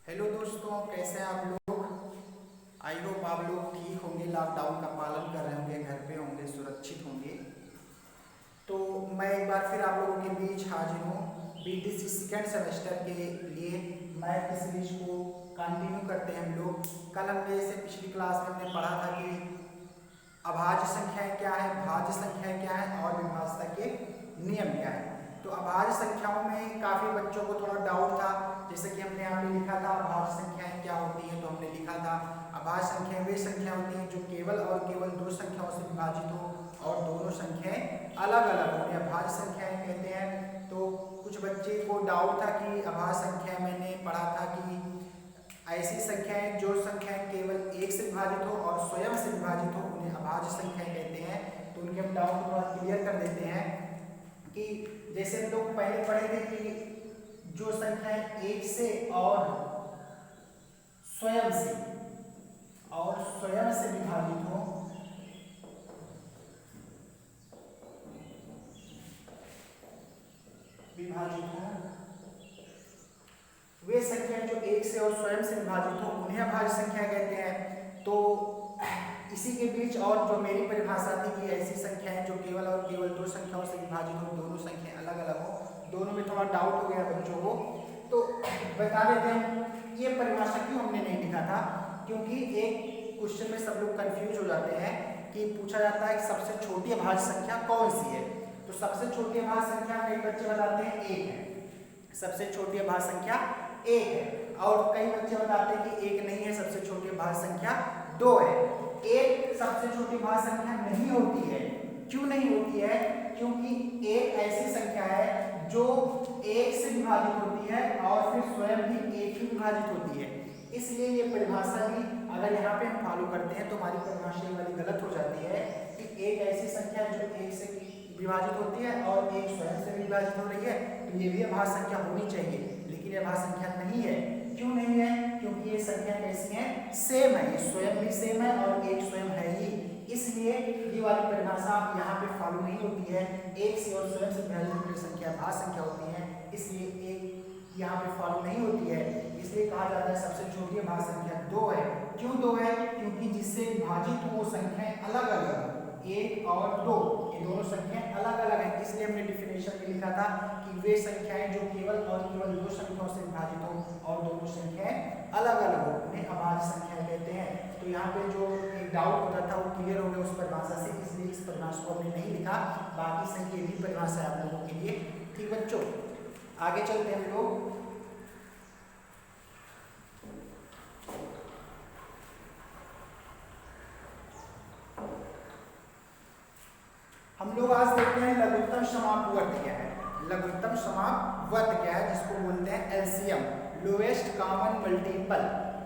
Hello दोस्तों, कैसे हैं आप लोग। आई होप आप लोग ठीक होंगे, लॉकडाउन का पालन कर रहे होंगे, घर पे होंगे, सुरक्षित होंगे। तो मैं एक बार फिर आप लोगों के बीच हाजिर हूँ बीटीसी सेकेंड सेमेस्टर के लिए। मैथ की सीरीज को कंटिन्यू करते हैं हम लोग। कल हमने जैसे पिछली क्लास में हमने पढ़ा था कि अभाज्य संख्याएं क्या है, भाज्य संख्याएं क्या है और विभाज्यता के नियम क्या है। तो अभाज्य संख्याओं में काफ़ी बच्चों को थोड़ा डाउट था, जैसे कि हमने यहाँ पे लिखा था अभाज्य संख्याएं क्या होती हैं। तो हमने लिखा था अभाज्य संख्याएं वे संख्या होती हैं जो केवल और केवल दो संख्याओं से विभाजित हो और दोनों संख्याएं अलग अलग हो, उन्हें अभाज्य संख्याएं कहते हैं। तो कुछ बच्चे को डाउट था कि अभाज्य संख्याएं, मैंने पढ़ा था कि ऐसी संख्याएं जो संख्याएं केवल एक से विभाजित हो और स्वयं से विभाजित हो उन्हें अभाज्य संख्याएं कहते हैं। तो उनके हम डाउट को क्लियर कर देते हैं कि जैसे हम लोग पहले पढ़े थे कि जो संख्याएं एक से और स्वयं से विभाजित हो वे संख्याएं जो एक से और स्वयं से विभाजित हो उन्हें अभाज्य संख्या कहते हैं। तो इसी के बीच और जो मेरी परिभाषा थी कि ऐसी संख्याएं जो केवल और केवल दो संख्याओं से विभाजित हो, दोनों संख्याएं अलग अलग हो, दोनों में थोड़ा डाउट हो गया बच्चों को। तो बता देते हैं ये परिभाषा क्यों हमने नहीं लिखा था, क्योंकि एक क्वेश्चन में सब लोग कंफ्यूज हो जाते हैं कि पूछा जाता है कि सबसे छोटी अभाज्य संख्या कौन सी है। तो सबसे छोटी अभाज्य संख्या कई बच्चे बताते हैं एक है, सबसे छोटी अभाज्य संख्या एक है, और कई बच्चे बताते हैं कि एक नहीं है, सबसे छोटी अभाज्य संख्या दो है। एक सबसे छोटी अभाज्य संख्या नहीं होती है। क्यों नहीं होती है? क्योंकि एक ऐसी संख्या है जो एक से विभाजित होती है और फिर स्वयं भी एक ही विभाजित होती है। इसलिए ये परिभाषा भी अगर यहाँ पे हम फॉलो करते हैं तो हमारी परिभाषा वाली गलत हो जाती है कि एक ऐसी संख्या जो एक से विभाजित होती है और एक स्वयं से विभाजित हो रही है, तो ये भी अभाज्य संख्या होनी चाहिए, लेकिन ये अभाज्य संख्या नहीं है। क्यों नहीं है? क्योंकि ये संख्या कैसी है? सेम है, ये स्वयं भी सेम है और एक स्वयं है ही, इसलिए ये वाली परिभाषा यहाँ पे फॉलो नहीं होती है। एक से और स्वयं से विभाजित संख्या अभाज्य संख्या होती है, इसलिए एक यहाँ पे फॉलो नहीं होती है। इसलिए कहा जाता है सबसे छोटी अभाज्य संख्या दो है। क्यों दो है? क्योंकि जिससे विभाजित वो संख्याएं अलग अलग, एक और दो, ये दोनों संख्याएं अलग अलग हैं। इसलिए हमने डिफिनेशन में लिखा था कि वे संख्याएं जो केवल और केवल दो संख्याओं से विभाजित हो और दोनों संख्याएं अलग अलग हो उन्हें अभाज्य संख्या कहते हैं। तो यहाँ पे जो एक डाउट होता था वो क्लियर हो गया उस परिभाषा से, इसलिए इस परिभाषा को हमने नहीं लिखा। बाकी सही ये भी परिभाषा है आप लोगों के लिए। ठीक बच्चों, आगे चलते हैं हम लोग। हम लोग आज देखते हैं लघुत्तम समापवर्त क्या है। लघुत्तम समापवर्त क्या है, जिसको बोलते हैं एलसीएम, लोएस्ट कॉमन मल्टीपल।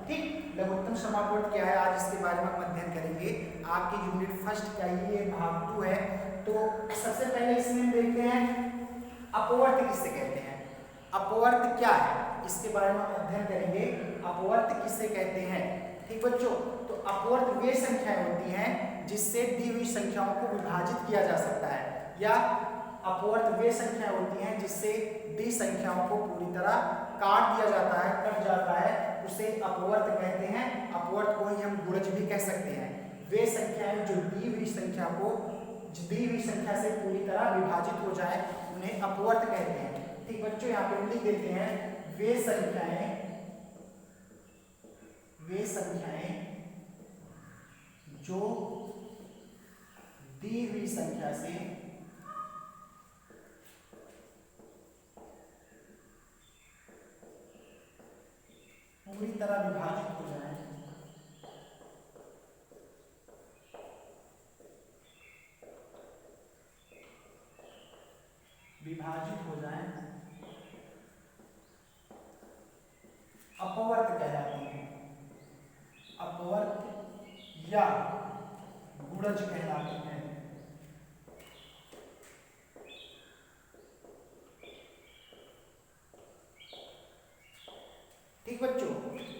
ठीक, लघुत्तम समापवर्त क्या है, आज इसके बारे में हम अध्ययन करेंगे। आपकी यूनिट फर्स्ट का ये भाग 2 है। तो सबसे पहले इसमें हम देखते हैं अपवर्त किसे कहते हैं। अपवर्त क्या है, इसके बारे में हम अध्ययन करेंगे। अपवर्त किसे कहते हैं? ठीक बच्चों, तो अपवर्त वे संख्याएं होती हैं जिससे दी हुई संख्याओं को विभाजित किया जा सकता है, या अपवर्त वे संख्याएं होती हैं जिससे दी संख्याओं को पूरी तरह काट दिया जाता है, कट जाता है, उसे अपवर्त कहते हैं। अपवर्त को ही हम गुणज भी कह सकते हैं। वे संख्याएं जो दी हुई संख्या से पूरी तरह विभाजित हो जाए उन्हें अपवर्त कहते हैं। ठीक बच्चों, यहाँ पे हम लिख देते हैं वे संख्याएं जो दी हुई संख्या से पूरी तरह विभाजित हो जाए अपवर्त कहलाती हैं। अपवर्त या गुणज कहलाते हैं। ठीक बच्चों,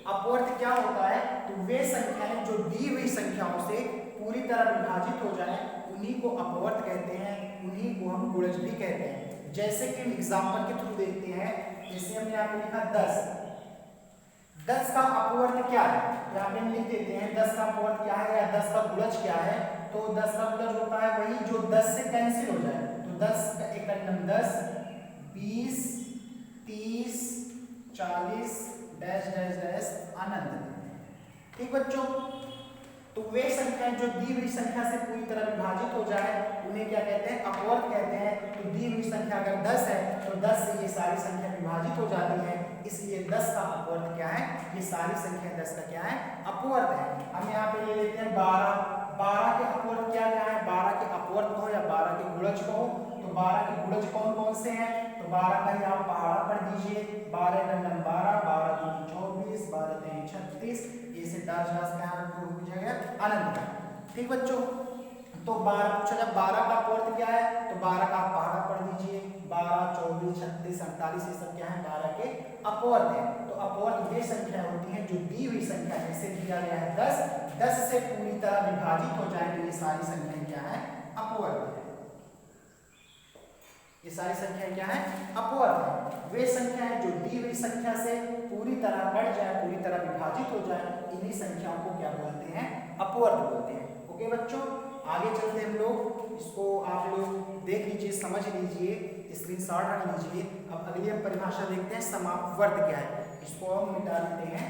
अपवर्त क्या होता है? तो वे संख्याएं जो दी हुई संख्याओं से पूरी तरह विभाजित हो जाए उन्हीं को अपवर्त कहते हैं, उन्हीं को हम गुणज भी कहते हैं। जैसे कि एग्जांपल के थ्रू देखते हैं, जैसे हमने यहाँ पे लिखा 10, 10 का अपवर्त क्या है, यहाँ पे हम लिख देते हैं 10 का अपवर्त क्या है या 10 का गुणज क्या है। तो 10 का गुणज होता है वही जो 10 से कैंसिल हो जाए। तो 10 का एक नंबर 10 20 30 40 डैश डैश डैश अनंत। ठीक बच्चों, तो वे संख्याएं जो दी हुई संख्या से पूरी तरह विभाजित हो जाए उन्हें क्या कहते हैं, अपवर्त कहते हैं। तो दी हुई संख्या अगर 10 है तो 10 से ये सारी संख्या विभाजित हो जाती है, इसलिए 10 का अपवर्त क्या है, ये सारी संख्या 10 का क्या है, अपवर्त है। हम यहाँ पे ले लेते हैं 12। 12 के अपवर्त क्या क्या है, 12 के अपवर्त कहो या 12 के गुणज कहो, तो 12 के गुणज कौन कौन से हैं, तो 12 का यहाँ पहाड़ा पर दीजिए, 12 12 12 24 12 36, ये से डास डास का हो जाएगा अनंत। ठीक बच्चों, तो 12 पूछा जब 12 का अपवर्त क्या है, तो 12 का आप पहाड़ा पढ़ दीजिए, 12 24 36 48 ये सब क्या है, 12 के अपवर्त है। तो अपवर्त वे संख्या होती हैं जो दी हुई संख्या जैसे दिया गया है 10 से पूरी तरह विभाजित हो जाए तो ये सारी संख्याएं क्या है, अपवर्त है। ये सारी संख्याएं क्या है, अपवर्त है। वे संख्याएं जो दी हुई संख्या से पूरी तरह बढ़ जाए, पूरी तरह विभाजित हो जाए, इन्हीं संख्याओं को क्या बोलते हैं, अपवर्त बोलते हैं। ओके बच्चों, आगे चलते हम लोग, इसको आप लोग देख लीजिए, समझ लीजिए, स्क्रीनशॉट रख लीजिए। अब अगली हम परिभाषा देखते हैं, समापवर्त क्या है, इसको हम मिटा देते हैं।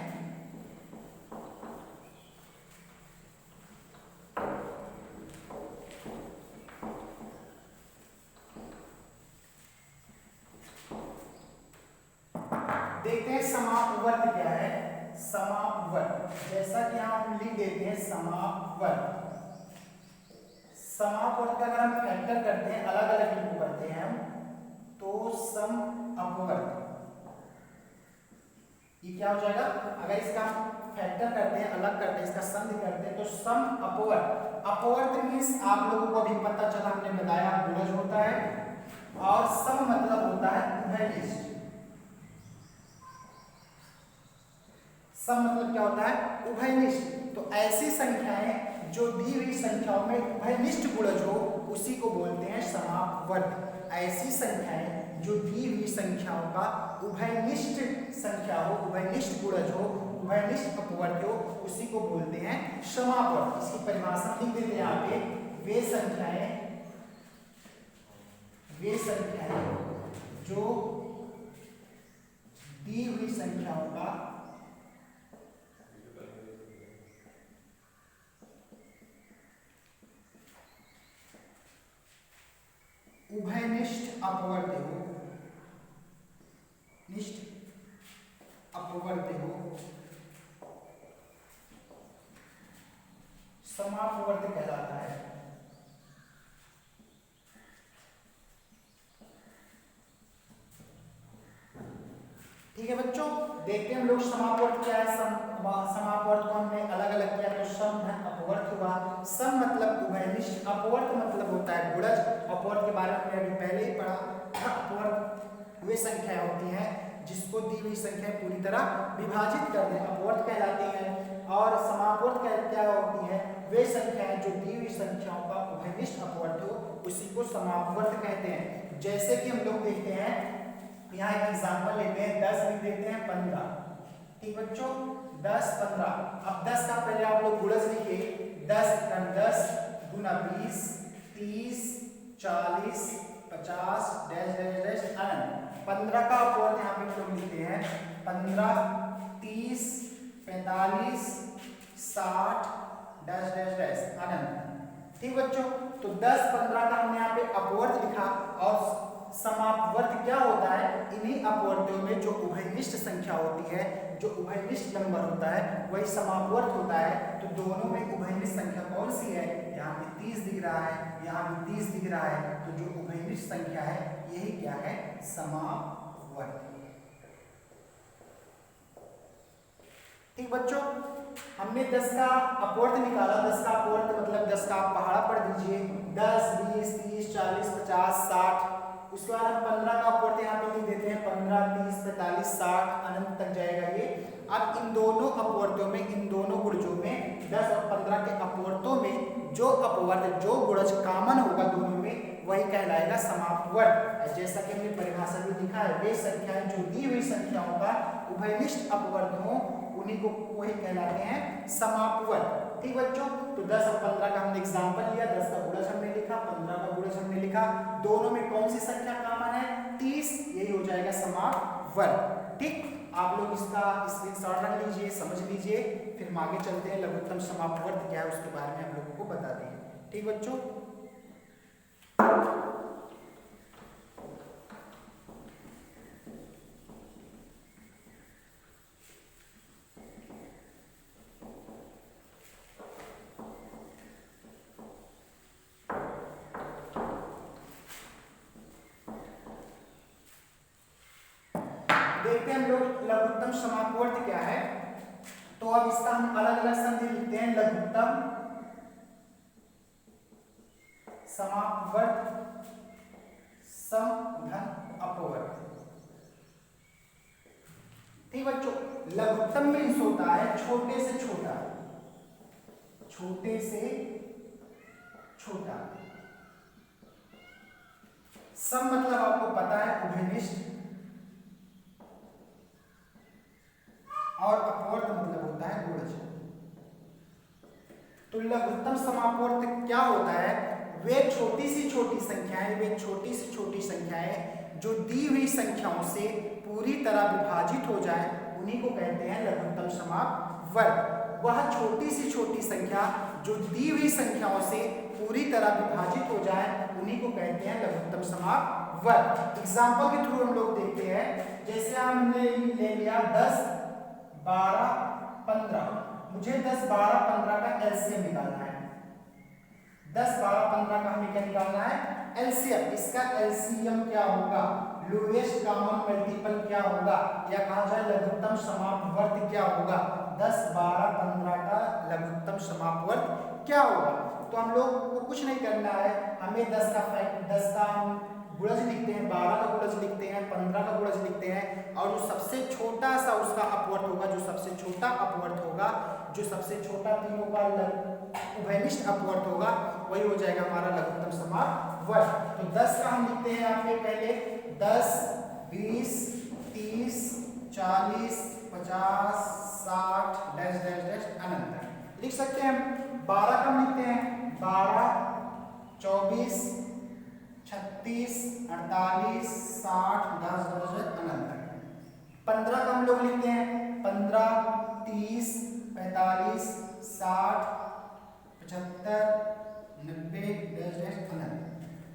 देखते हैं समापवर्त क्या है। समापवर्त जैसा कि हम लिख देते हैं समापवर्त। समापवर्त का अगर हम फैक्टर करते हैं, अलग अलग लिखो करते हैं हम, तो सम अपवर्त ये क्या हो जाएगा, अगर इसका फैक्टर करते हैं, अलग करते हैं, इसका संधि करते हैं, तो सम अपवर्त। अपवर्त मींस आप लोगों को अभी पता चला, हमने बताया गुणज होता है, और सम मतलब होता है उभयनिष्ठ। सम मतलब क्या होता है, उभयनिष्ठ। तो ऐसी संख्याएं जो दी हुई संख्याओं में उभयनिष्ठ गुणज हो उसी को बोलते हैं समापवर्त। ऐसी संख्याएं जो दी हुई संख्याओं का उभयनिष्ठ संख्या हो, उभयनिष्ठ गुणज हो, उभयनिष्ठ अपवर्त हो, उसी को बोलते हैं समापवर्त। इसकी परिभाषा लिख देते हैं यहाँ पे, वे संख्याएं जो दी हुई संख्याओं का उभयनिष्ठ अपवर्त हो, निष्ठ अपवर्त हो, समापवर्त कहलाता है। ठीक है बच्चों, देखते हैं हम लोग समापवर्त क्या है। समापवर्त को हमने अलग अलग किया, तो सम अपवर्त हुआ। सम मतलब उभयनिष्ठ, अपवर्त मतलब होता है गुणज। अपवर्त के बारे में हमने अभी पहले ही पढ़ा। अपवर्त वे संख्याएं होती हैं जिसको दी हुई संख्याएं पूरी तरह विभाजित कर दें, अपवर्त कहलाती हैं। और समापवर्त क्या होती है, वे संख्याएं जो दी हुई संख्याओं का उभयनिष्ठ अपवर्त हो उसी को समापवर्त कहते हैं। जैसे कि हम लोग देखते हैं, यहाँ एक एग्जाम्पल लेते हैं, 10 लिख देते हैं 15। ठीक बच्चों, 10 15। अब 10 का पहले आप लोग गुणज लिखिए, 10 गुना 20 30 40 50 डैश डैश डैश अनंत। 15 का अपवर्त यहाँ पे हम लोग लिखते हैं 15 30 45 60 डैश डैश डैश अनंत। ठीक बच्चों, तो 10 15 का हमने यहाँ पे अपवर्त लिखा। और समापवर्त क्या होता है, इन्हीं अपवर्तों में जो उभयनिष्ठ संख्या होती है, जो उभयनिष्ठ नंबर होता है, वही समापवर्त होता है। तो दोनों में उभयनिष्ठ संख्या कौन सी है, यहाँ पे 30 दिख रहा है, यहाँ भी 30 दिख रहा है, तो जो उभयनिष्ठ संख्या है यही क्या है, समापवर्त। ठीक बच्चों, हमने 10 का अपवर्त निकाला। 10 का अपवर्त मतलब 10 का आप पहाड़ा पढ़ दीजिए, 10 20 30 40 50 60। उसके बाद हम 15 का अपवर्त यहाँ पे लिख देते हैं, 15 30 45 60 अनंत तक जाएगा ये। अब इन दोनों अपवर्तों में, इन दोनों गुणजों में, 10 और 15 के अपवर्तों में जो अपवर्त, जो गुणज कॉमन होगा दोनों में, वही कहलाएगा समाप्त वर्ग। जैसा कि हमने परिभाषा में लिखा है, वे संख्याएं जो दी हुई संख्याओं का उभयनिष्ठ अपवर्ग हो उन्हीं को वही कहलाते हैं समाप्त वर्ग। ठीक बच्चों, तो 10 और 15 का हमने एग्जांपल लिया, 10 का गुणज हमने लिखा, 15 का गुणज हमने लिखा, दोनों में कौन सी संख्या कॉमन है? 30, यही हो जाएगा समाप्त वर्ग। ठीक, आप लोग इसका स्क्रीनशॉट रख लीजिए, समझ लीजिए, फिर हम आगे चलते हैं, लघुत्तम समाप्त वर्ग क्या है उसके बारे में हम लोगों को बता देंगे। ठीक बच्चों, देखते हैं हम लोग लघुत्तम समाप्त वर्ग क्या है। तो अब इसका हम अलग अलग संधि लिखते हैं, लघुत्तम समाप्त वर्ग समघन अपवर्ग। ठीक बच्चों, लघुत्तम मीन्स होता है छोटे से छोटा, छोटे से छोटा। सम मतलब आपको पता है उभयनिष्ठ, और अपवर्त मतलब होता है गुणज। तो लघुत्तम समाप्त वर्ग क्या होता है? वे छोटी सी छोटी संख्याएं, वे छोटी सी छोटी संख्याएं जो दी हुई संख्याओं से पूरी तरह विभाजित हो जाए उन्हीं को कहते हैं लघुत्तम समाप्त वर्ग। वह छोटी सी छोटी संख्या जो दी हुई संख्याओं से पूरी तरह विभाजित हो जाए उन्हीं को कहते हैं लघुत्तम समाप्त वर्ग। एग्जाम्पल के थ्रू हम लोग देखते हैं, जैसे हमने ले लिया 10, 12, 15। मुझे 10, 12, 15 का एलसीएम निकालना है। 10, 12, 15 का हमें क्या निकालना है? एलसीएम। इसका एलसीएम क्या होगा? लोएस्ट कॉमन मल्टीपल क्या होगा, या कहा जाए लघुत्तम समाप्त वर्ग क्या होगा? 10, 12, 15 का लघुत्तम समाप्त वर्ग क्या होगा? तो हम लोग को कुछ नहीं करना है, हमें 10 का हम गुणज लिखते हैं, 12 का गुणज लिखते हैं, 15 का गुणज लिखते हैं, और जो सबसे छोटा सा उसका अपवर्त होगा, जो सबसे छोटा अपवर्त होगा, जो सबसे छोटा तीनों का उभयनिष्ठ अपवर्त होगा, वही हो जाएगा हमारा लघुत्तम समाप्त वर्ग। तो 10 का हम लिखते हैं यहाँ पे पहले 10, 20, 30, 40, 50, 60 डैश डैश डैश अनंत तक लिख सकते हैं। 12 का हम लिखते हैं 12, 24, 36, 48, 60 10 10 अनंत तक। 15 का हम लोग लिखते हैं 15, 30, 45, 60, 75, 90 डैश डैश अनंत।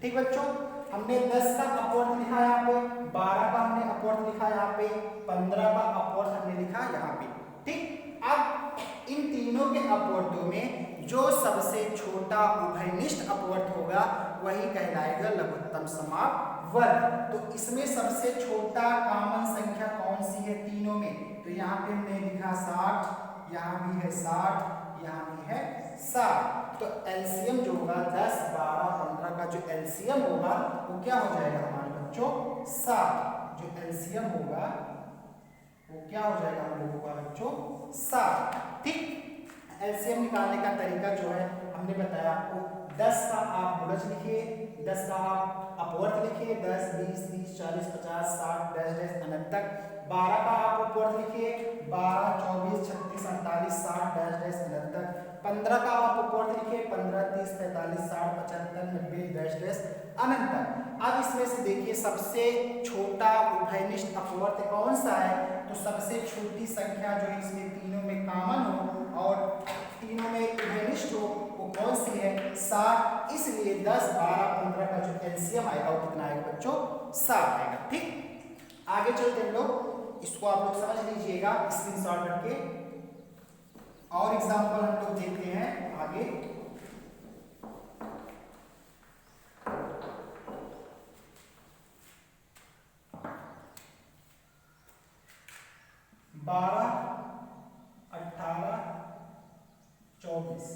ठीक बच्चों, हमने 10 का अपवर्त लिखा यहाँ पे, 12 का हमने अपवर्त लिखा यहाँ पे, 15 का अपवर्त हमने लिखा यहाँ पे। ठीक, अब इन तीनों के अपवर्तों में जो सबसे छोटा उभयनिष्ठ अपवर्त होगा वही कहलाएगा लघुत्तम समाप्त वर्ग। तो इसमें सबसे छोटा कॉमन संख्या कौन सी है तीनों में? तो यहाँ पे हमने लिखा 60, यहाँ भी है 60, यहाँ भी है 60। तो एलसीएम जो होगा 10, 12, 15 का जो एलसीएम होगा वो क्या हो जाएगा हमारे बच्चों? 60। जो एलसीएम होगा वो क्या हो जाएगा हम लोगों का बच्चों? 60। ठीक, एलसीएम निकालने का तरीका जो है हमने बताया आपको। 10 का आप गुणज लिखिए, 10 का आप अपवर्त लिखिए, 10, 20, 30, 40, 50, 60 डैश डैश अनंत तक। 12 का आप अपवर्त लिखिए, 12, 24, 36, 48, 60 डैश डैश अनंत तक। 15 का आप अपवर्त लिखिए, 15, 30, 45, 60, 75, 90 डैश डैश अनंत तक। अब इसमें से देखिए सबसे छोटा उभयनिष्ठ अपवर्त कौन सा है? तो सबसे छोटी संख्या जो है इसमें तीनों में कॉमन हो और तीनों में उभयनिष्ठ हो वो कौन सी है? 60। इसलिए 10, 12, 15 का जो एलसीएम आएगा वो कितना आएगा बच्चों? 60 आएगा। ठीक, आगे चलते हैं लोग, इसको आप लोग समझ लीजिएगा स्क्रीनशॉट करके, और एग्जांपल हम लोग देखते हैं आगे। 12, 18, 24।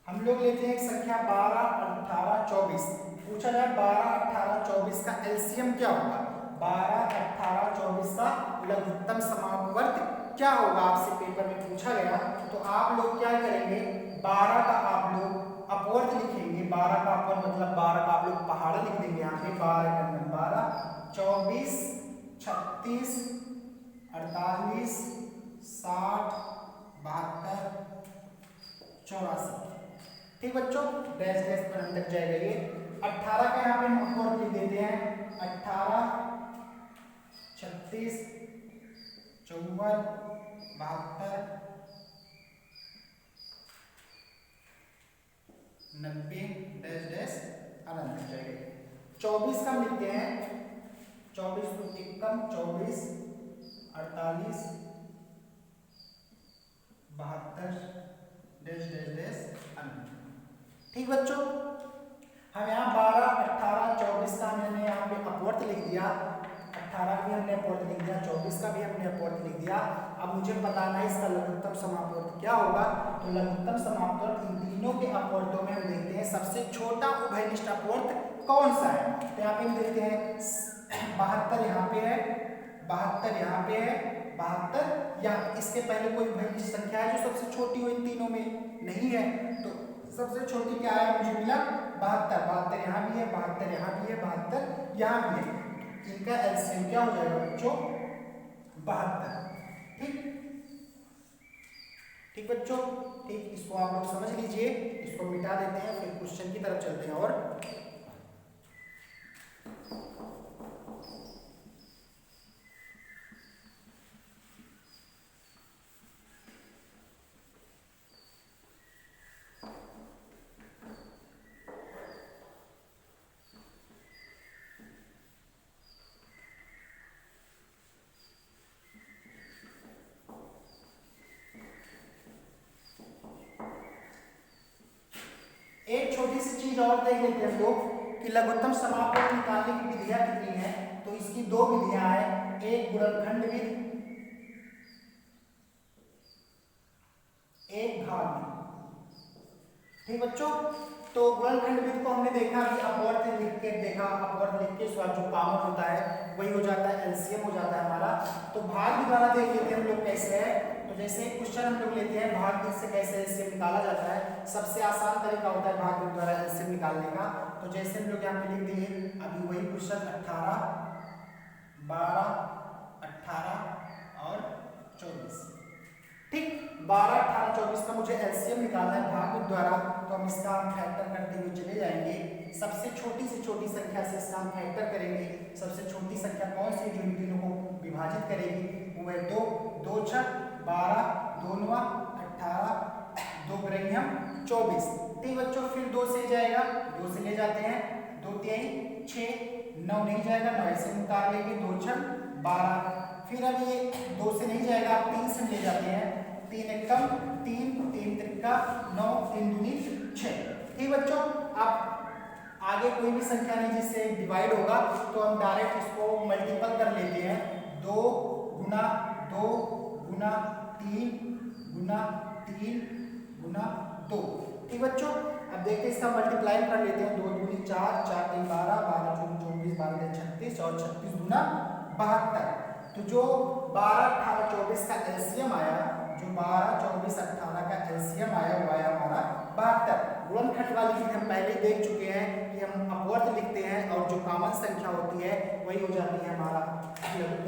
हम लोग लेते हैं एक संख्या 12, 18, 24। पूछा जाए 12, 18, 24 का एलसीएम क्या होगा? 12, 18, 24 का लघुत्तम समाप्त वर्ग क्या होगा? आपसे पेपर में पूछा गया, तो आप लोग क्या करेंगे? 12 का आप लोग अपवर्त लिखेंगे, 12 का अपवर्त मतलब 12 का आप लोग पहाड़ लिख देंगे यहाँ पे, 12 12, 24, 36, 48, 60, 72, 84। ठीक बच्चों, डैश डैश पर हम तक जाएगा ये। 18 का यहाँ पे हम अपवर्त लिख देते हैं, 18, 36, 54, 72, 90, डैश डैश अनंत तक जाएगा। 24 का हम लिखते हैं, 24 को एकम, 24, 48, 72, डैश डैश डैश अनंत। ठीक बच्चों, हम यहाँ 12, 18, 24 का हमने यहाँ पे अपवर्त लिख दिया, 18 का भी हमने अपवर्त लिख दिया, 24 का भी हमने अपवर्त लिख दिया। अब मुझे बताना है इसका लघुत्तम समापवर्त क्या होगा। तो लघुत्तम समापवर्त इन तीनों के अपवर्तों में हम देखते हैं सबसे छोटा उभयनिष्ठ अपवर्त कौन सा है। तो यहाँ पे हम देखते हैं 72 यहाँ पे है, 72 यहाँ पे है, 72 या इसके पहले कोई उभयनिष्ठ संख्या है जो सबसे छोटी हो इन तीनों में, नहीं है। तो सबसे छोटी क्या है, मुझे मिला 72, 72 यहाँ भी है, 72 यहाँ भी है, 72 यहाँ भी है। इनका एलसीएम क्या हो जाएगा बच्चों, 72। ठीक ठीक बच्चों, ठीक, इसको आप लोग समझ लीजिए, इसको मिटा देते हैं, फिर क्वेश्चन की तरफ चलते हैं। और एक छोटी सी चीज और देख लेते हैं हम लोग कि लघुत्तम समापवर्त निकालने की विधियां कितनी है। तो इसकी दो विधियां हैं, एक गुणनखंड विधि, एक भाग विधि। ठीक बच्चों, तो गुणनखंड विधि को हमने देखा कि अपवर्त लिख के देखा, अपवर्त लिख के जो कॉमन होता है वही हो जाता है, एलसीएम हो जाता है हमारा। तो भाग विधि द्वारा देख लेते हैं हम लोग कैसे है। तो जैसे क्वेश्चन हम लोग लेते हैं भाग विधि से कैसे एलसीएम निकाला जाता है, सबसे आसान तरीका होता है भाग विधि द्वारा एलसीएम निकालने का। तो जैसे हम लोग यहाँ पे लिख दिए, अभी वही क्वेश्चन 18, 12, 18 और 24। ठीक, 12, 18, 24 का मुझे एलसीएम निकालना है भाग विधि द्वारा। तो हम इसका फैक्टर करते हुए चले जाएंगे, सबसे छोटी से छोटी संख्या से इसका हम फैक्टर करेंगे। सबसे छोटी संख्या कौन सी जो इन तीनों को विभाजित करेगी, वो है 2, 2 6 12, 2 9 18, 2 ग्रेनियम 24। ठीक बच्चों, फिर 2 से जाएगा, 2 से ले जाते हैं, 2 3 6, 9 नहीं जाएगा, 9 ऐसे उतार लेंगे, 2 6 12। फिर अब ये 2 से नहीं जाएगा, आप 3 से ले जाते हैं, 3 एकम 3, 3 त्रिका 9, 3 दूनी 6। ठीक बच्चों, आप आगे कोई भी संख्या नहीं जिससे डिवाइड होगा तो हम डायरेक्ट इसको मल्टीपल कर लेते हैं, 2 गुना 2 गुना 3 गुना 3 गुना 2। ठीक बच्चों, अब देखते हैं इसका मल्टीप्लाई कर लेते हैं, 2 दूनी 4, 4 3 12, 12 चौक 24, 12 36 और 36 गुना 72। तो जो 12, 18, 24 का एलसीएम आया, जो 12, 24, 18 का एलसीएम आया वो आया हमारा 72। गुणनखंड वाली चीज हम पहले देख चुके हैं कि हम अपवर्त लिखते हैं और जो कॉमन संख्या होती है वही हो जाती है हमारा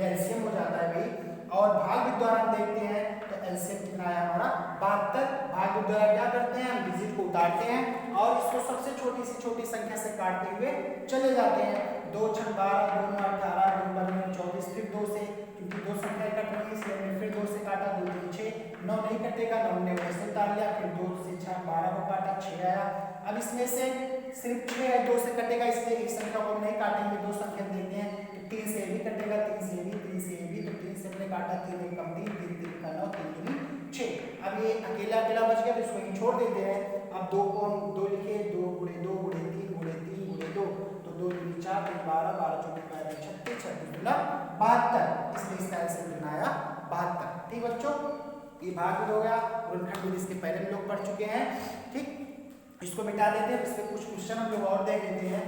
एलसीएम हो जाता है वही। और भाग विधि द्वारा हम देखते हैं तो एलसीएम कितना आया हमारा 72। भाग विधि द्वारा क्या करते हैं, हम डिजिट को उतारते हैं और इसको सबसे छोटी से छोटी संख्या से काटते हुए चले जाते हैं, 2 6 12, 2 9 18, 2 12 24। फिर 2 से, क्योंकि 2 संख्या कट रही है इसलिए हमने फिर 2 से काटा, 2 3 6, 9 नहीं कटेगा, 9 ने वैसे उतार लिया, फिर 2 से 6 12 को काटा, 6 आया। अब इसमें से सिर्फ 6 है, 2 से कटेगा इसलिए इस संख्या को नहीं काटेंगे, 2 संख्या देखते हैं, तो 3 से भी कटेगा, 3 से भी, 3 से भी, तो 3 से हमने काटा, 3 एक कम 3, 3 3 का 9, 3 दूनी 6। अब ये अकेला अकेला बच गया तो इसको ही छोड़ देते हैं। अब 2 को हम 2 लिखे, 2 गुणे 2 गुणे 3 गुणे 3 गुणे 2, तो 2 दूनी 4, 3 12, 12 24 12 36, 36 गुना 72, इसलिए इसका एलसीएम कितना आया 72। ठीक बच्चों, ये भाग विधि हो गया। गुणनखंड विधि इसके पहले हम लोग पढ़ चुके हैं। ठीक, इसको मिटा देते हैं, इसके कुछ क्वेश्चन हम लोग और देख लेते हैं।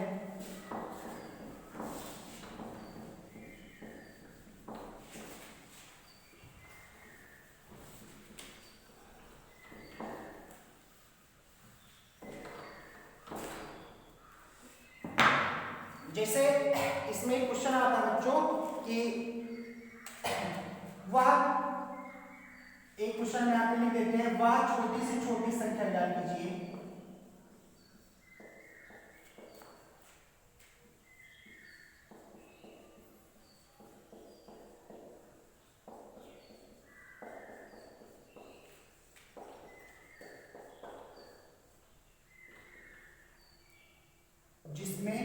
जैसे इसमें एक क्वेश्चन आता है बच्चों कि वह, एक क्वेश्चन में आप लिख देते हैं, वह छोटी से छोटी संख्या ज्ञात कीजिए जिसमें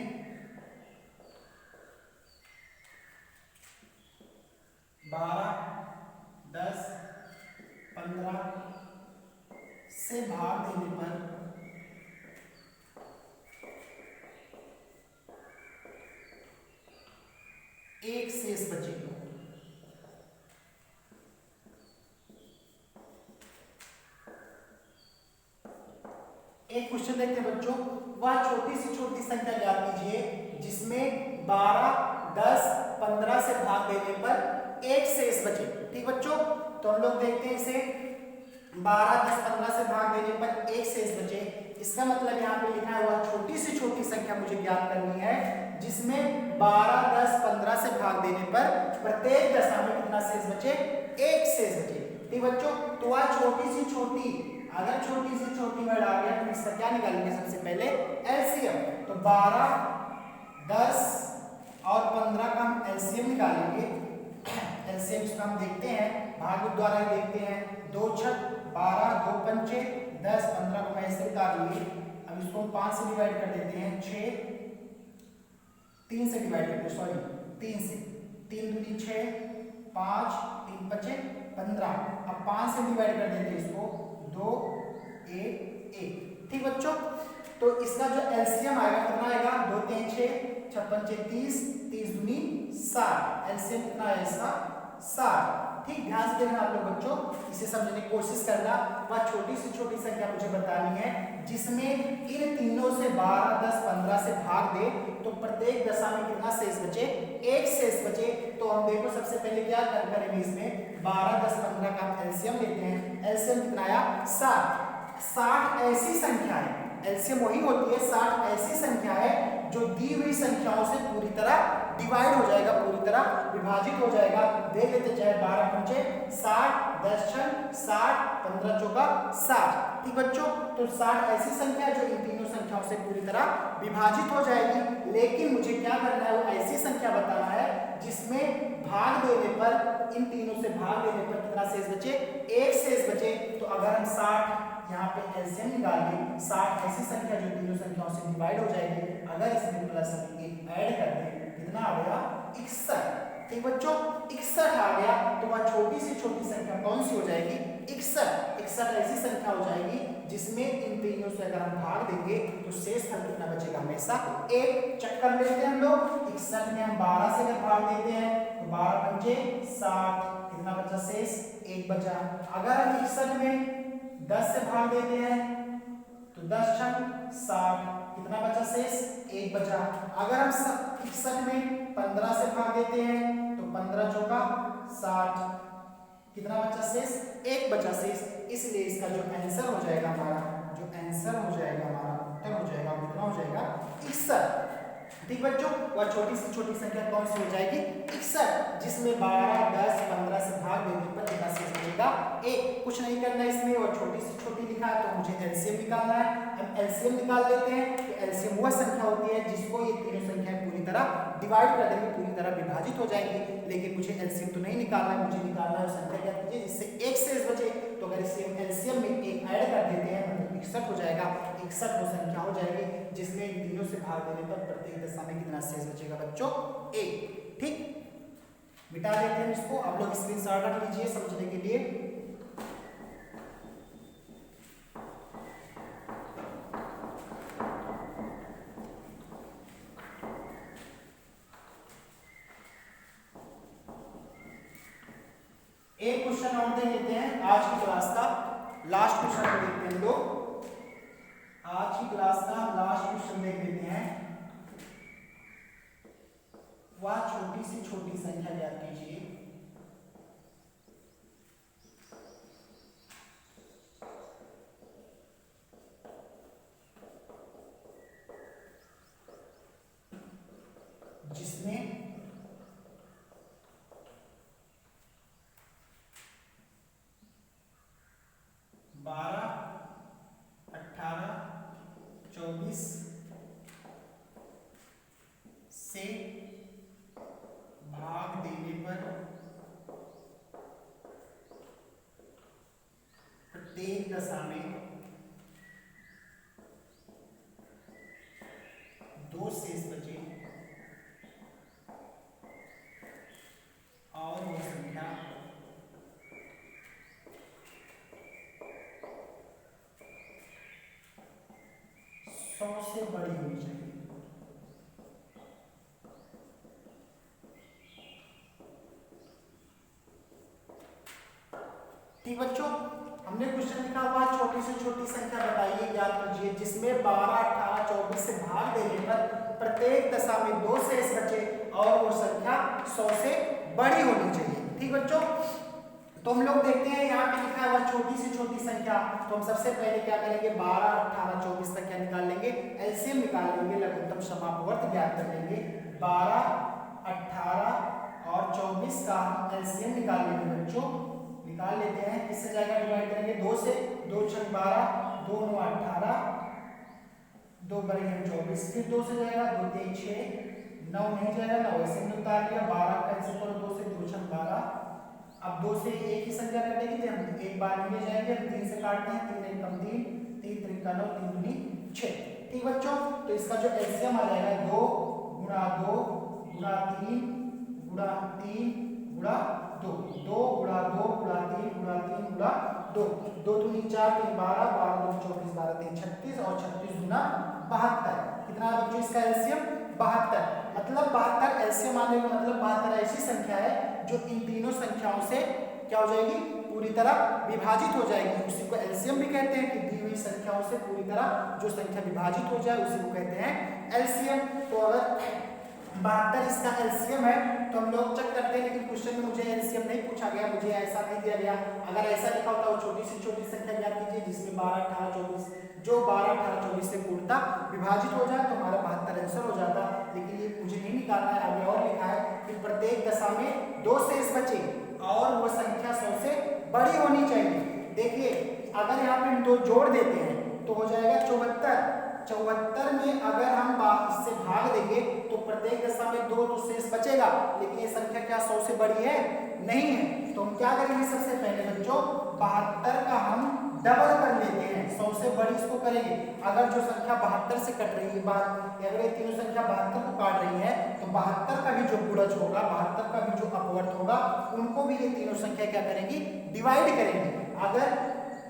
12, 10, 15 से भाग देने पर एक शेष बचेगा। एक क्वेश्चन देखते हैं बच्चों, वह छोटी से छोटी संख्या ज्ञात कीजिए जिसमें 12, 10, 15 से भाग देने पर एक शेष बचे। ठीक बच्चों, तो हम लोग देखते हैं इसे, 12, 10, 15 से भाग देने पर एक शेष बचे। इसका मतलब यहाँ पे लिखा है वह छोटी से छोटी संख्या मुझे ज्ञात करनी है जिसमें 12, 10, 15 से भाग देने पर प्रत्येक दशा में कितना शेष बचे, एक शेष बचे। ठीक बच्चों, तो वह छोटी सी छोटी, अगर छोटी से छोटी वर्ड आ गया तो इसका क्या निकालेंगे, सबसे पहले एलसीएम। तो 12, 10 और 15 का हम एलसीएम निकालेंगे। एलसीएम इसका हम देखते हैं, भाग द्वारा ही देखते हैं। 2 छक 12, 2 पंचे 10, 15 को मैं ऐसे उतार लिए। अब इसको हम 5 से डिवाइड कर देते हैं, 6, 3 से डिवाइड करते हैं, सॉरी 3 से, 3 दूनी 6, 5, 3 पचे 15। अब 5 से डिवाइड कर देते हैं इसको, 2, 1, 1। ठीक बच्चों, तो इसका जो एलसीएम आएगा कितना आएगा, 2 3 6, 6 पंचे 30, 30 दूनी 60। एलसीएम कितना है इसका, 60। ठीक, ध्यान से देखना आप लोग बच्चों, इसे समझने की कोशिश करना। वह छोटी से छोटी संख्या मुझे बतानी है जिसमें इन तीनों से 12, 10, 15 से भाग दे तो प्रत्येक दशा में कितना शेष बचे, एक शेष बचे। तो हम देखो सबसे पहले क्या करेंगे, इसमें 12, 10, 15 का एलसीएम लेते हैं। एलसीएम कितना आया, 60। 60 ऐसी संख्या है, एलसीएम वही होती है, 60 ऐसी संख्या है जो दी हुई संख्याओं से पूरी तरह डिवाइड हो जाएगा, पूरी तरह विभाजित हो जाएगा। देख लेते, चाहे 12 पंचे 60, 10 छक 60, 15 चौका 60। ठीक बच्चों, तो 60 ऐसी संख्या है जो इन तीनों संख्याओं से पूरी तरह विभाजित हो जाएगी। लेकिन मुझे क्या करना है, वो ऐसी संख्या बताना है जिसमें भाग देने पर, इन तीनों से भाग देने पर कितना शेष बचे, एक शेष बचे। तो अगर हम 60 यहाँ पे एलसीएम निकाल लें, 60 ऐसी संख्या जो तीनों संख्याओं से डिवाइड हो जाएगी। अगर इसमें प्लस एक ऐड कर दें, कितना आ गया, 61। ठीक बच्चों, 61 आ गया। तो वह छोटी से छोटी संख्या कौन सी हो जाएगी, 61। 61 ऐसी संख्या हो जाएगी जिसमें इन तीनों से अगर हम भाग देंगे तो शेष फल कितना बचेगा, हमेशा एक। चक्कर में लेते हैं हम लोग, 61 में हम 12 से अगर भाग देते हैं तो 12 पंचे 60, कितना बचा शेष, एक बचा। अगर हम 61 में 10 से भाग देते हैं तो 10 छक 60, कितना बचा शेष, एक बचा। अगर हम 61 में 15 से भाग देते हैं तो 15 चौका 60, कितना बचा शेष, एक बचा शेष। इसलिए इसका जो आंसर हो जाएगा हमारा, जो आंसर हो जाएगा हमारा, उत्तर हो जाएगा, कितना हो जाएगा, 61। ठीक बच्चों, वह छोटी से छोटी संख्या कौन सी हो जाएगी, 61, जिसमें 12, 10, 15 से भाग देने पर कितना शेष बचेगा, एक। कुछ नहीं करना है इसमें, और छोटी से छोटी लिखा है तो मुझे एलसीएम निकालना है। हम एलसीएम निकाल लेते हैं। तो एलसीएम वह संख्या होती है जिसको ये तीनों संख्याएं पूरी तरह डिवाइड कर देंगे, पूरी तरह विभाजित हो जाएंगी। लेकिन मुझे एलसीएम तो नहीं निकालना है, मुझे निकालना है संख्या क्या कीजिए जिससे एक शेष बचे। तो अगर इसे एलसीएम में एक ऐड कर देते हैं मतलब 61 हो जाएगा। 61 वो संख्या हो जाएगी जिसमें इन तीनों से भाग देने पर प्रत्येक दशा में कितना शेष बचेगा बच्चों, एक। ठीक, मिटा देते हैं इसको। आप लोग स्क्रीनशॉट रख लीजिए समझने के लिए। एक क्वेश्चन और देख लेते हैं आज की क्लास का लास्ट क्वेश्चन देखते हैं लोग। आज की क्लास का लास्ट क्वेश्चन देख लेते हैं। वह छोटी से छोटी संख्या ज्ञात कीजिए एक दशा में दो शेष बचे और वो संख्या सौ से बड़ी होनी चाहिए। ठीक बच्चों, हमने क्वेश्चन लिखा हुआ छोटी से छोटी संख्या बताइए ज्ञात कीजिए जिसमें 12, 18, 24 से भाग देने पर प्रत्येक दशा में दो शेष बचे और वो संख्या 100 से बड़ी होनी चाहिए। ठीक बच्चों, तो हम लोग देखते हैं यहाँ पे लिखा हुआ छोटी से छोटी संख्या, तो हम सबसे पहले क्या करेंगे 12, 18, 24 संख्या निकाल लेंगे, एलसीएम निकाल लेंगे, लघुत्तम समापवर्त ज्ञात कर लेंगे। 12, 18 और 24 का हम एलसीएम निकाल लेंगे बच्चों, निकाल लेते हैं। किससे जाएगा डिवाइड करेंगे 2 से, 2 छक 12, 2 9 18, 2 बड़े 24, फिर 2 से जाएगा 2 3 6, 9 नहीं जाएगा, 9 ऐसे में उतार लिया, 12 कैंसिल करो 2 से, 2 छक 12। अब 2 से एक ही संख्या कटेगी तो हम एक बार में ले जाएंगे, हम 3 से काटते हैं, 3 एक कम 3, 3 3 का 9, 3 दूनी 6। ठीक बच्चों, तो इसका जो एलसीएम आ जाएगा 2 गुणा 2 गुणा 3 गुणा 3 गुणा 2, 2 गुणा 2 गुणा 3 गुणा 3 गुणा 2, 2 दूनी 4, 3 12, 12 दूनी 24, 12 3 36 और 36 गुना 72। कितना बच्चों इसका एलसीएम 72। मतलब 72 एलसीएम आने का मतलब 72 ऐसी संख्या है जो इन तीनों संख्याओं से क्या हो जाएगी, पूरी तरह विभाजित हो जाएगी। उसी को एलसीएम भी कहते हैं कि दी हुई संख्याओं से पूरी तरह जो संख्या विभाजित हो जाए उसी को कहते हैं एलसीएम। तो अगर 72 इसका एलसीएम है तो हम लोग चेक करते हैं, लेकिन क्वेश्चन में मुझे एलसीएम नहीं पूछा गया, मुझे ऐसा नहीं दिया गया। अगर ऐसा लिखा होता वो छोटी से छोटी संख्या ज्ञात कीजिए जिसमें 12, 18, 24 जो 12, 18, 24 से पूर्णतः विभाजित हो जाए तो हमारा 72 आंसर हो जाता, लेकिन ये मुझे नहीं निकालना है। आगे और लिखा है कि प्रत्येक दशा में दो शेष बचे और वो संख्या 100 से बड़ी होनी चाहिए। देखिए अगर यहाँ पे हम दो जोड़ देते हैं तो हो जाएगा 74। 74 में अगर हम इससे भाग देंगे तो प्रत्येक दशा में दो तो शेष बचेगा, लेकिन ये संख्या क्या 100 से बड़ी है? नहीं है। तो हम क्या करेंगे सबसे पहले बच्चों 72 का हम डबल कर लेते हैं, 100 से बड़ी इसको करेंगे। अगर जो संख्या 72 से कट रही है बात, अगर ये तीनों संख्या 72 को काट रही है तो 72 का भी जो गुणज होगा, 72 का भी जो अपवर्त होगा, उनको भी ये तीनों संख्या क्या करेंगी, डिवाइड करेंगे। अगर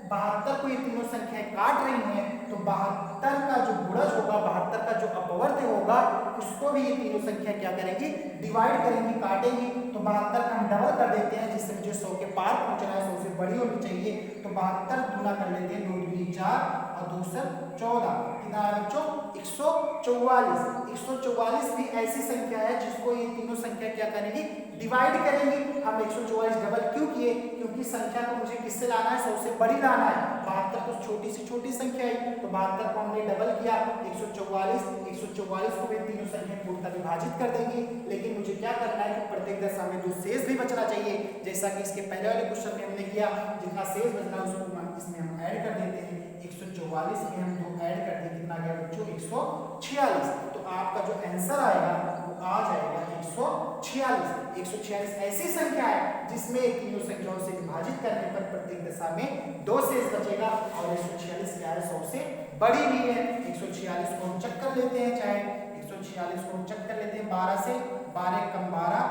72 को ये तीनों संख्याएं काट रही हैं तो 72 का जो गुणज होगा, 72 का जो अपवर्त होगा, उसको भी ये तीनों संख्या क्या करेंगी, डिवाइड करेंगी, काटेंगी। तो 72 का हम डबल कर देते हैं जिससे मुझे 100 के पार पहुंचना है, 100 से बड़ी होनी चाहिए। तो 72 गुना कर लेते हैं, 2 दूनी 4 और 2 से 14, कितना है बच्चों 144। 144 भी ऐसी संख्या है जिसको ये तीनों संख्या क्या करेंगी, डिवाइड करेंगी। हम 144 डबल क्यों किए, क्योंकि संख्या को मुझे किससे लाना है, 100 से बड़ी लाना है। 72 तो छोटी से छोटी संख्या है तो 72 को हमने डबल किया 144 को भी तीनों संख्या पूर्णतः विभाजित कर देंगे। लेकिन मुझे क्या करना है कि प्रत्येक दशा में दो शेष भी बचना चाहिए, जैसा कि इसके पहले वाले क्वेश्चन में हमने किया। जितना शेष बचना है उसको इसमें हम ऐड कर देते हैं। 144 में हम 2 ऐड कर दें, कितना गया बच्चों 146। तो आपका जो आंसर आएगा वो आ जाएगा 146। 146 ऐसी संख्या है जिसमें तीनों संख्याओं से विभाजित करने पर प्रत्येक दशा में दो शेष बचेगा और 146 क्या है 100 से बड़ी भी है। 146 को हम चेक कर लेते हैं, चाहे 146 को हम चेक कर लेते हैं 12 से, 12 कम 12,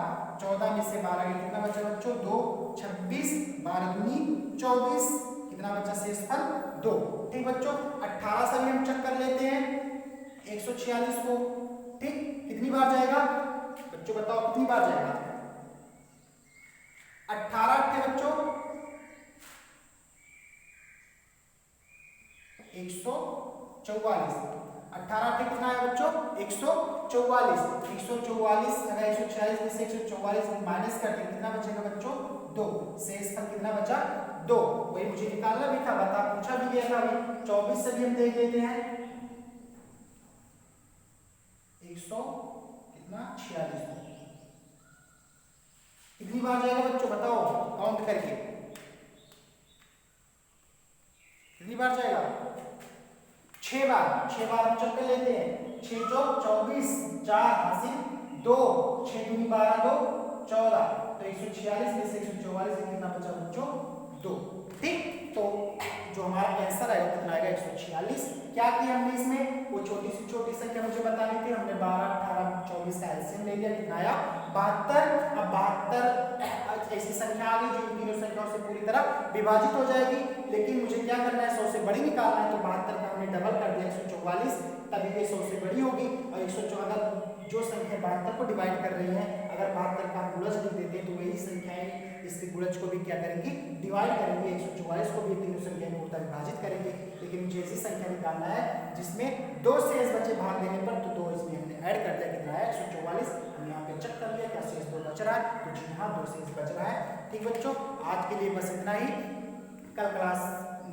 14 में से 12 के कितना बचा बच्चों 2, 26, 12 दूनी 24, कितना बचा शेषफल 2। ठीक बच्चों 18 से भी हम चेक कर लेते हैं 146 को। ठीक कितनी बार जाएगा बच्चों बताओ, कितनी बार जाएगा 18 अट्ठे बच्चों 144। 18 अट्ठे कितना है बच्चों 144। 144 अगर 146 में से 144 माइनस कर दें कितना बचेगा बच्चों 2। शेषफल कितना बचा 2। वही मुझे निकालना भी था, बता पूछा भी गया था अभी। 24 से भी हम देख लेते हैं 146 कितनी बार जाएगा बच्चों बताओ, काउंट करके कितनी बार जाएगा 6 बार। 6 बार हम चक्कर लेते हैं, 6 चौक 24, 4 हासिल 2, 6 दूनी 12 2 14। तो 146 में से 144 कितना बचा बच्चों 2। ठीक तो जो क्या किया हमने इसमें, वो छोटी से छोटी संख्या मुझे बतानी थी, हमने 12, 18, 24 का एलसीएम ले लिया, कितना आया 72। अब 72 ऐसी संख्या आ गई जो इन तीनों संख्याओं से पूरी तरह विभाजित हो जाएगी, लेकिन मुझे क्या करना है 100 से बड़ी निकालना है, तो 72 का हमने डबल कर दिया 144, तभी ये 100 से बड़ी होगी। और 114 जो संख्या 72 को डिवाइड कर रही है, अगर 72 का गुणज लिख देते हैं तो वही संख्याएं इसके गुणज को भी क्या करेंगी, डिवाइड करेंगे। 144 को भी तीनों संख्याएं पूर्णतः विभाजित करेंगे, लेकिन मुझे ऐसी संख्या निकालना है जिसमें 2 शेष बचे भाग देने पर, तो 2 इसमें हमने ऐड कर दिया, कितना है 144। हम यहाँ पे चेक कर लिया क्या शेष 2 बच रहा है, तो जी हाँ 2 शेष बच रहा है। ठीक बच्चों, आज के लिए बस इतना ही। कल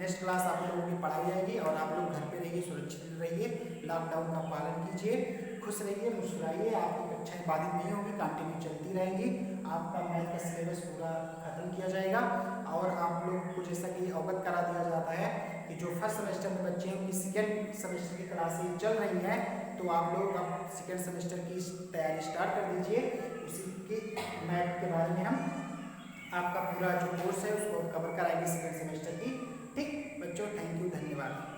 नेक्स्ट क्लास आप लोगों की पढ़ाई जाएगी और आप लोग घर पे रहिए, सुरक्षित रहिए, लॉकडाउन का पालन कीजिए, खुश रहिए, मुस्कुराइए, आपकी कक्षाएं बाधित नहीं होगी, कंटिन्यू चलती रहेंगी, आपका मैथ का सिलेबस पूरा खत्म किया जाएगा। और आप लोग को जैसा कि अवगत करा दिया जाता है कि जो फर्स्ट सेमेस्टर में बच्चे हैं उनकी सेकेंड सेमेस्टर की क्लासें चल रही हैं, तो आप लोग अब सेकेंड सेमेस्टर की तैयारी स्टार्ट कर दीजिए। उसी के मैथ के बारे में हम आपका पूरा जो कोर्स है उसको कवर कराएंगे सेकेंड सेमेस्टर की। ठीक बच्चों, थैंक यू, धन्यवाद।